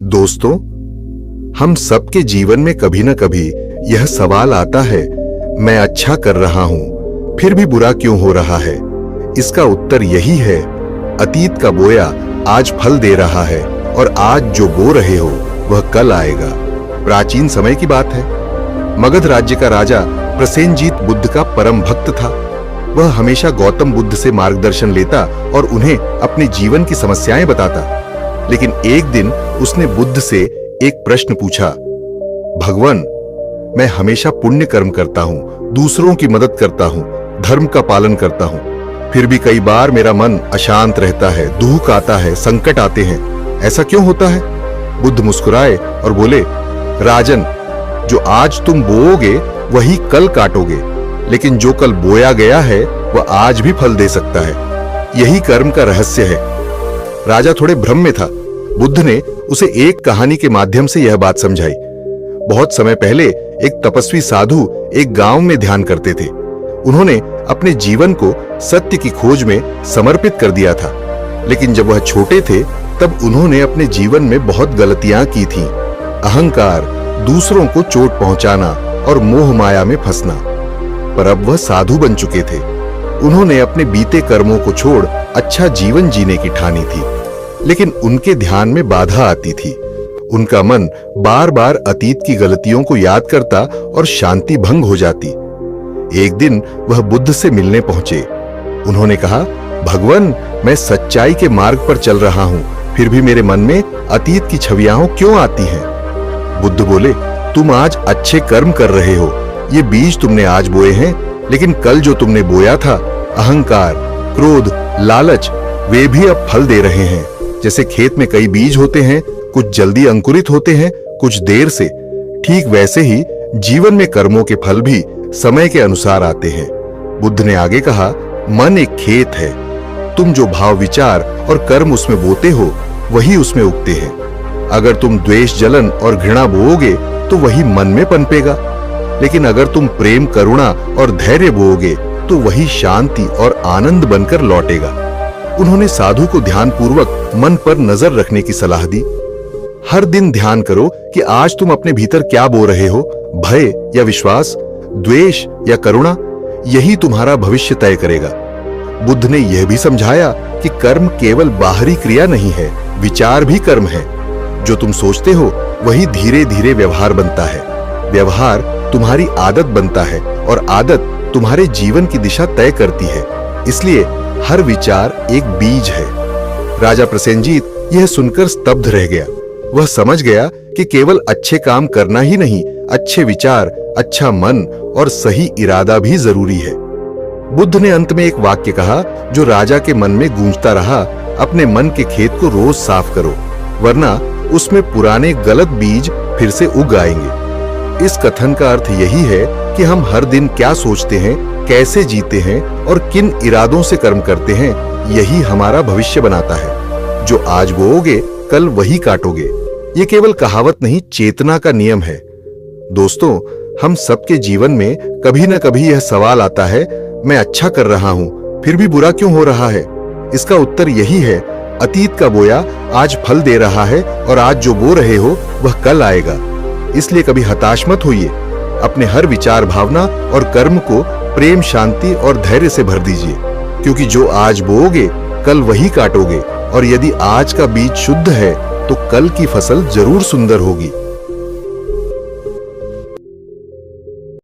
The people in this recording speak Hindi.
दोस्तों, हम सबके जीवन में कभी न कभी यह सवाल आता है, मैं अच्छा कर रहा हूं फिर भी बुरा क्यों हो रहा है। इसका उत्तर यही है, अतीत का बोया आज फल दे रहा है और आज जो बो रहे हो वह कल आएगा। प्राचीन समय की बात है। मगध राज्य का राजा प्रसेनजीत बुद्ध का परम भक्त था। वह हमेशा गौतम बुद्ध से मार्गदर्शन लेता और उन्हें अपने जीवन की समस्याएं बताता। लेकिन एक दिन उसने बुद्ध से एक प्रश्न पूछा, भगवान, मैं हमेशा पुण्य कर्म करता हूं, दूसरों की मदद करता हूं, धर्म का पालन करता हूं, फिर भी कई बार मेरा मन अशांत रहता है, दुख आता है, संकट आते हैं, ऐसा क्यों होता है? बुद्ध मुस्कुराए और बोले, राजन, जो आज तुम बोओगे वही कल काटोगे, लेकिन जो कल बोया गया है वह आज भी फल दे सकता है। यही कर्म का रहस्य है। राजा थोड़े भ्रम में था। बुद्ध ने उसे एक कहानी के माध्यम से यह बात समझाई। बहुत समय पहले एक तपस्वी साधु एक गांव में ध्यान करते थे। उन्होंने अपने जीवन को सत्य की खोज में समर्पित कर दिया था। लेकिन जब वह छोटे थे तब उन्होंने अपने जीवन में बहुत गलतियां की थीं। अहंकार, दूसरों को चोट पहुंचाना और मोह माया में फंसना। पर अब वह साधु बन चुके थे। उन्होंने अपने बीते कर्मों को छोड़ अच्छा जीवन जीने की ठानी थी। लेकिन उनके ध्यान में बाधा आती थी। उनका मन बार बार अतीत की गलतियों को याद करता और शांति भंग हो जाती। एक दिन वह बुद्ध से मिलने पहुंचे। उन्होंने कहा, भगवान, मैं सच्चाई के मार्ग पर चल रहा हूं, फिर भी मेरे मन में अतीत की छवियां क्यों आती हैं? बुद्ध बोले, तुम आज अच्छे कर्म कर रहे हो, ये बीज तुमने आज बोए हैं, लेकिन कल जो तुमने बोया था, अहंकार, क्रोध, लालच, वे भी अब फल दे रहे हैं। जैसे खेत में कई बीज होते हैं, कुछ जल्दी अंकुरित होते हैं, कुछ देर से, ठीक वैसे ही जीवन में कर्मों के फल भी समय के अनुसार आते हैं। बुद्ध ने आगे कहा, मन एक खेत है, तुम जो भाव, विचार और कर्म उसमें बोते हो वही उसमें उगते हैं। अगर तुम द्वेष, जलन और घृणा बोओगे तो वही मन में पनपेगा, लेकिन अगर तुम प्रेम, करुणा और धैर्य बोओगे तो वही शांति और आनंद बनकर लौटेगा। उन्होंने साधु को ध्यानपूर्वक मन पर नजर रखने की सलाह दी। हर दिन ध्यान करो कि आज तुम अपने भीतर क्या बो रहे हो, भय या विश्वास, द्वेष या करुणा, यही तुम्हारा भविष्य तय करेगा। बुद्ध ने यह भी समझाया कि कर्म केवल बाहरी क्रिया नहीं है, विचार भी कर्म है। जो तुम सोचते हो वही धीरे धीरे व्यवहार बनता है, व्यवहार तुम्हारी आदत बनता है और आदत तुम्हारे जीवन की दिशा तय करती है। इसलिए हर विचार एक बीज है। राजा प्रसेनजीत यह सुनकर स्तब्ध रह गया। वह समझ गया कि केवल अच्छे काम करना ही नहीं, अच्छे विचार, अच्छा मन और सही इरादा भी जरूरी है। बुद्ध ने अंत में एक वाक्य कहा जो राजा के मन में गूंजता रहा, अपने मन के खेत को रोज साफ करो, वरना उसमें पुराने गलत बीज फिर से उग आएंगे। इस कथन का अर्थ यही है कि हम हर दिन क्या सोचते हैं, कैसे जीते हैं और किन इरादों से कर्म करते हैं, यही हमारा भविष्य बनाता है। जो आज बोओगे कल वही काटोगे। ये केवल कहावत नहीं, चेतना का नियम है। दोस्तों, हम सबके जीवन में कभी न कभी यह सवाल आता है, मैं अच्छा कर रहा हूं फिर भी बुरा क्यों हो रहा है। इसका उत्तर यही है, अतीत का बोया आज फल दे रहा है और आज जो बो रहे हो वह कल आएगा। इसलिए कभी हताश मत होइए। अपने हर विचार, भावना और कर्म को प्रेम, शांति और धैर्य से भर दीजिए, क्योंकि जो आज बोओगे कल वही काटोगे और यदि आज का बीज शुद्ध है तो कल की फसल जरूर सुंदर होगी।